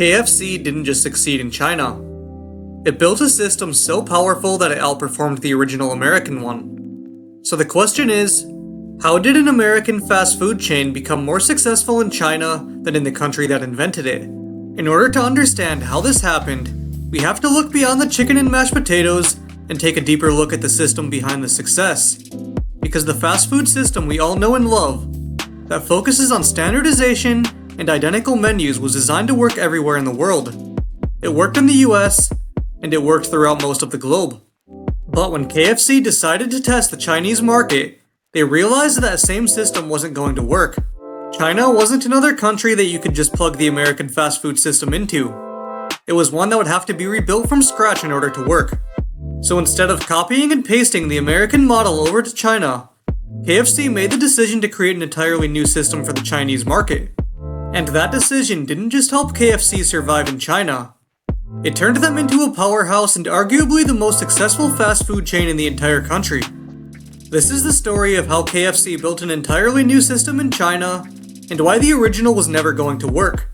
KFC didn't just succeed in China. It built a system so powerful that it outperformed the original American one. So the question is, how did an American fast food chain become more successful in China than in the country that invented it? In order to understand how this happened, we have to look beyond the chicken and mashed potatoes and take a deeper look at the system behind the success. Because the fast food system we all know and love, that focuses on standardization and identical menus, was designed to work everywhere in the world. It worked in the US, and it worked throughout most of the globe. But when KFC decided to test the Chinese market, they realized that same system wasn't going to work. China wasn't another country that you could just plug the American fast food system into. It was one that would have to be rebuilt from scratch in order to work. So instead of copying and pasting the American model over to China, KFC made the decision to create an entirely new system for the Chinese market. And that decision didn't just help KFC survive in China. It turned them into a powerhouse and arguably the most successful fast food chain in the entire country. This is the story of how KFC built an entirely new system in China, and why the original was never going to work.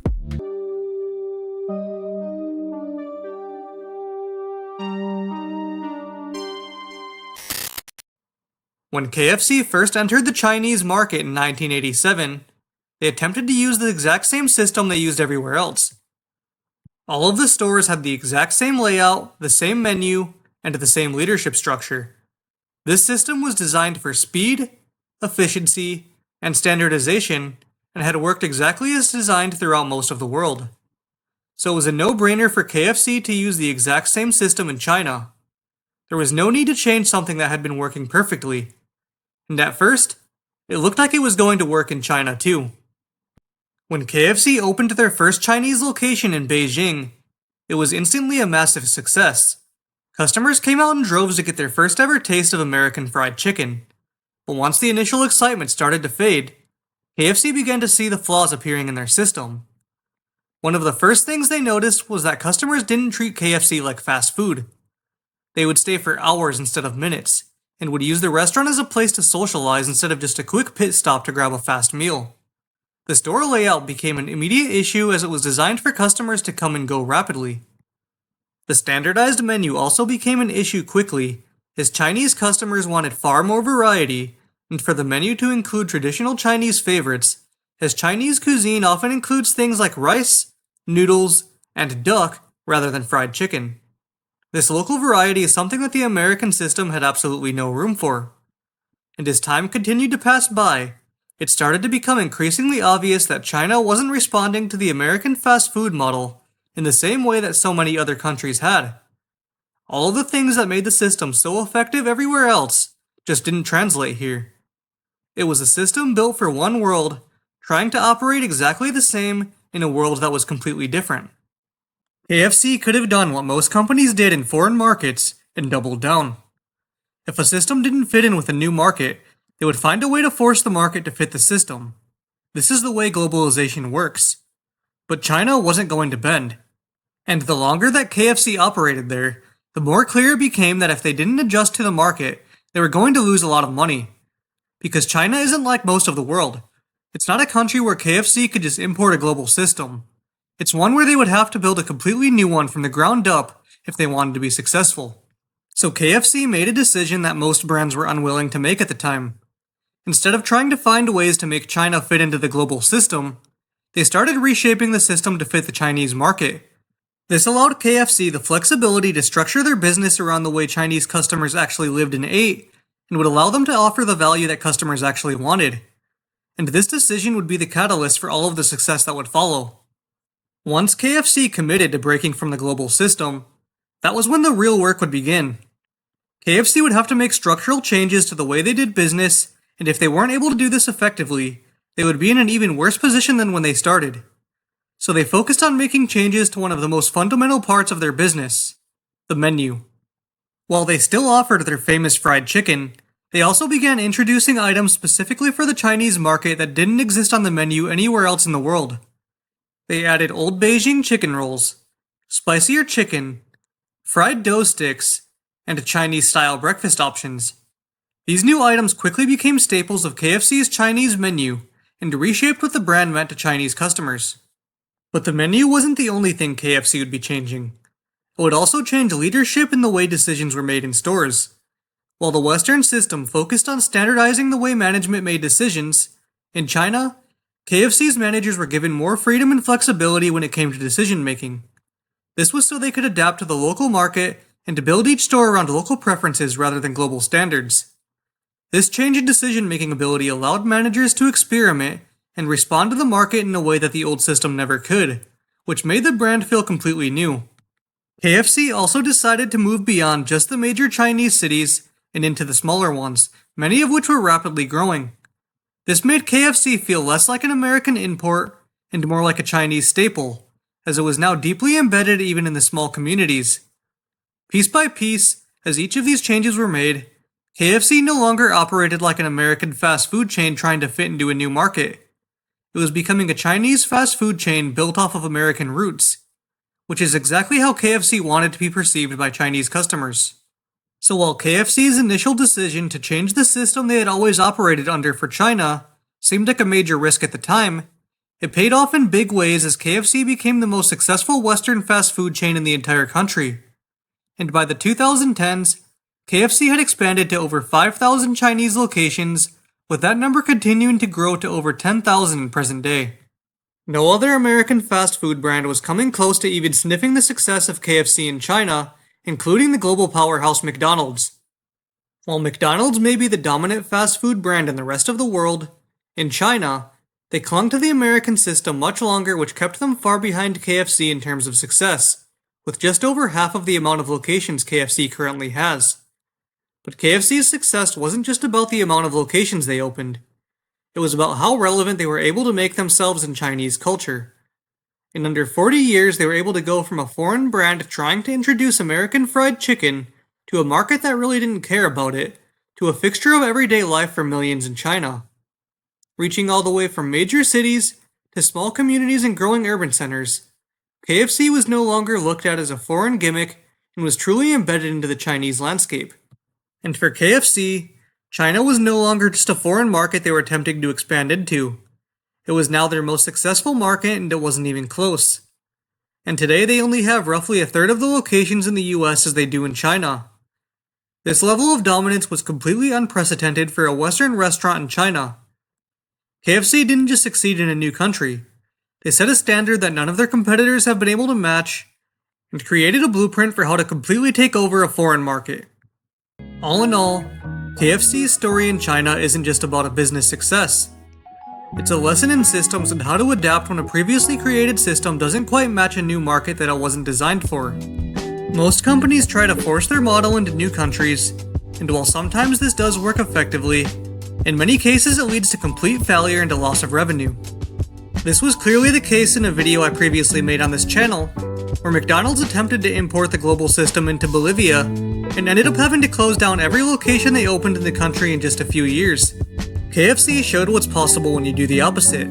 When KFC first entered the Chinese market in 1987, they attempted to use the exact same system they used everywhere else. All of the stores had the exact same layout, the same menu, and the same leadership structure. This system was designed for speed, efficiency, and standardization, and had worked exactly as designed throughout most of the world. So it was a no-brainer for KFC to use the exact same system in China. There was no need to change something that had been working perfectly. And at first, it looked like it was going to work in China too. When KFC opened their first Chinese location in Beijing, it was instantly a massive success. Customers came out in droves to get their first ever taste of American fried chicken. But once the initial excitement started to fade, KFC began to see the flaws appearing in their system. One of the first things they noticed was that customers didn't treat KFC like fast food. They would stay for hours instead of minutes, and would use the restaurant as a place to socialize instead of just a quick pit stop to grab a fast meal. The store layout became an immediate issue as it was designed for customers to come and go rapidly. The standardized menu also became an issue quickly, as Chinese customers wanted far more variety, and for the menu to include traditional Chinese favorites, as Chinese cuisine often includes things like rice, noodles, and duck rather than fried chicken. This local variety is something that the American system had absolutely no room for. And as time continued to pass by, it started to become increasingly obvious that China wasn't responding to the American fast food model in the same way that so many other countries had. All of the things that made the system so effective everywhere else just didn't translate here. It was a system built for one world, trying to operate exactly the same in a world that was completely different. KFC could have done what most companies did in foreign markets and doubled down. If a system didn't fit in with a new market, they would find a way to force the market to fit the system. This is the way globalization works. But China wasn't going to bend. And the longer that KFC operated there, the more clear it became that if they didn't adjust to the market, they were going to lose a lot of money. Because China isn't like most of the world. It's not a country where KFC could just import a global system. It's one where they would have to build a completely new one from the ground up if they wanted to be successful. So KFC made a decision that most brands were unwilling to make at the time. Instead of trying to find ways to make China fit into the global system, they started reshaping the system to fit the Chinese market. This allowed KFC the flexibility to structure their business around the way Chinese customers actually lived and ate, and would allow them to offer the value that customers actually wanted. And this decision would be the catalyst for all of the success that would follow. Once KFC committed to breaking from the global system, that was when the real work would begin. KFC would have to make structural changes to the way they did business, and if they weren't able to do this effectively, they would be in an even worse position than when they started. So they focused on making changes to one of the most fundamental parts of their business, the menu. While they still offered their famous fried chicken, they also began introducing items specifically for the Chinese market that didn't exist on the menu anywhere else in the world. They added Old Beijing chicken rolls, spicier chicken, fried dough sticks, and Chinese-style breakfast options. These new items quickly became staples of KFC's Chinese menu and reshaped what the brand meant to Chinese customers. But the menu wasn't the only thing KFC would be changing. It would also change leadership in the way decisions were made in stores. While the Western system focused on standardizing the way management made decisions, in China, KFC's managers were given more freedom and flexibility when it came to decision making. This was so they could adapt to the local market and to build each store around local preferences rather than global standards. This change in decision-making ability allowed managers to experiment and respond to the market in a way that the old system never could, which made the brand feel completely new. KFC also decided to move beyond just the major Chinese cities and into the smaller ones, many of which were rapidly growing. This made KFC feel less like an American import and more like a Chinese staple, as it was now deeply embedded even in the small communities. Piece by piece, as each of these changes were made, KFC no longer operated like an American fast food chain trying to fit into a new market. It was becoming a Chinese fast food chain built off of American roots, which is exactly how KFC wanted to be perceived by Chinese customers. So while KFC's initial decision to change the system they had always operated under for China seemed like a major risk at the time, it paid off in big ways as KFC became the most successful Western fast food chain in the entire country. And by the 2010s, KFC had expanded to over 5,000 Chinese locations, with that number continuing to grow to over 10,000 in present day. No other American fast food brand was coming close to even sniffing the success of KFC in China, including the global powerhouse McDonald's. While McDonald's may be the dominant fast food brand in the rest of the world, in China, they clung to the American system much longer, which kept them far behind KFC in terms of success, with just over half of the amount of locations KFC currently has. But KFC's success wasn't just about the amount of locations they opened. It was about how relevant they were able to make themselves in Chinese culture. In under 40 years, they were able to go from a foreign brand trying to introduce American fried chicken to a market that really didn't care about it, to a fixture of everyday life for millions in China. Reaching all the way from major cities to small communities and growing urban centers, KFC was no longer looked at as a foreign gimmick and was truly embedded into the Chinese landscape. And for KFC, China was no longer just a foreign market they were attempting to expand into. It was now their most successful market, and it wasn't even close. And today they only have roughly a third of the locations in the US as they do in China. This level of dominance was completely unprecedented for a Western restaurant in China. KFC didn't just succeed in a new country. They set a standard that none of their competitors have been able to match, and created a blueprint for how to completely take over a foreign market. All in all, KFC's story in China isn't just about a business success. It's a lesson in systems and how to adapt when a previously created system doesn't quite match a new market that it wasn't designed for. Most companies try to force their model into new countries, and while sometimes this does work effectively, in many cases it leads to complete failure and a loss of revenue. This was clearly the case in a video I previously made on this channel, where McDonald's attempted to import the global system into Bolivia and ended up having to close down every location they opened in the country in just a few years. KFC showed what's possible when you do the opposite.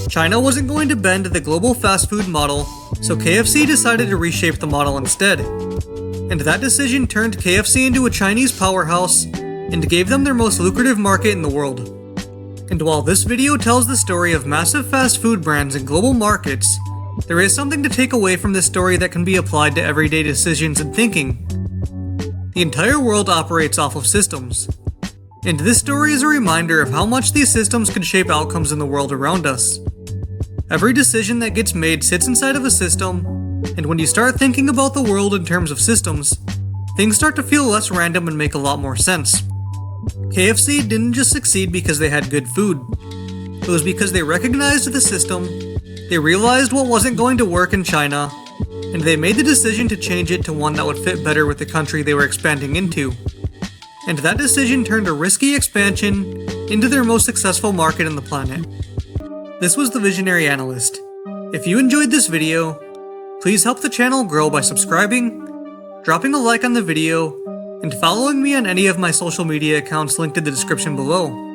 China wasn't going to bend to the global fast food model, so KFC decided to reshape the model instead. And that decision turned KFC into a Chinese powerhouse and gave them their most lucrative market in the world. And while this video tells the story of massive fast food brands in global markets, there is something to take away from this story that can be applied to everyday decisions and thinking. The entire world operates off of systems. And this story is a reminder of how much these systems can shape outcomes in the world around us. Every decision that gets made sits inside of a system, and when you start thinking about the world in terms of systems, things start to feel less random and make a lot more sense. KFC didn't just succeed because they had good food. It was because they recognized the system, they realized what wasn't going to work in China, and they made the decision to change it to one that would fit better with the country they were expanding into. And that decision turned a risky expansion into their most successful market on the planet. This was the Visionary Analyst. If you enjoyed this video, please help the channel grow by subscribing, dropping a like on the video, and following me on any of my social media accounts linked in the description below.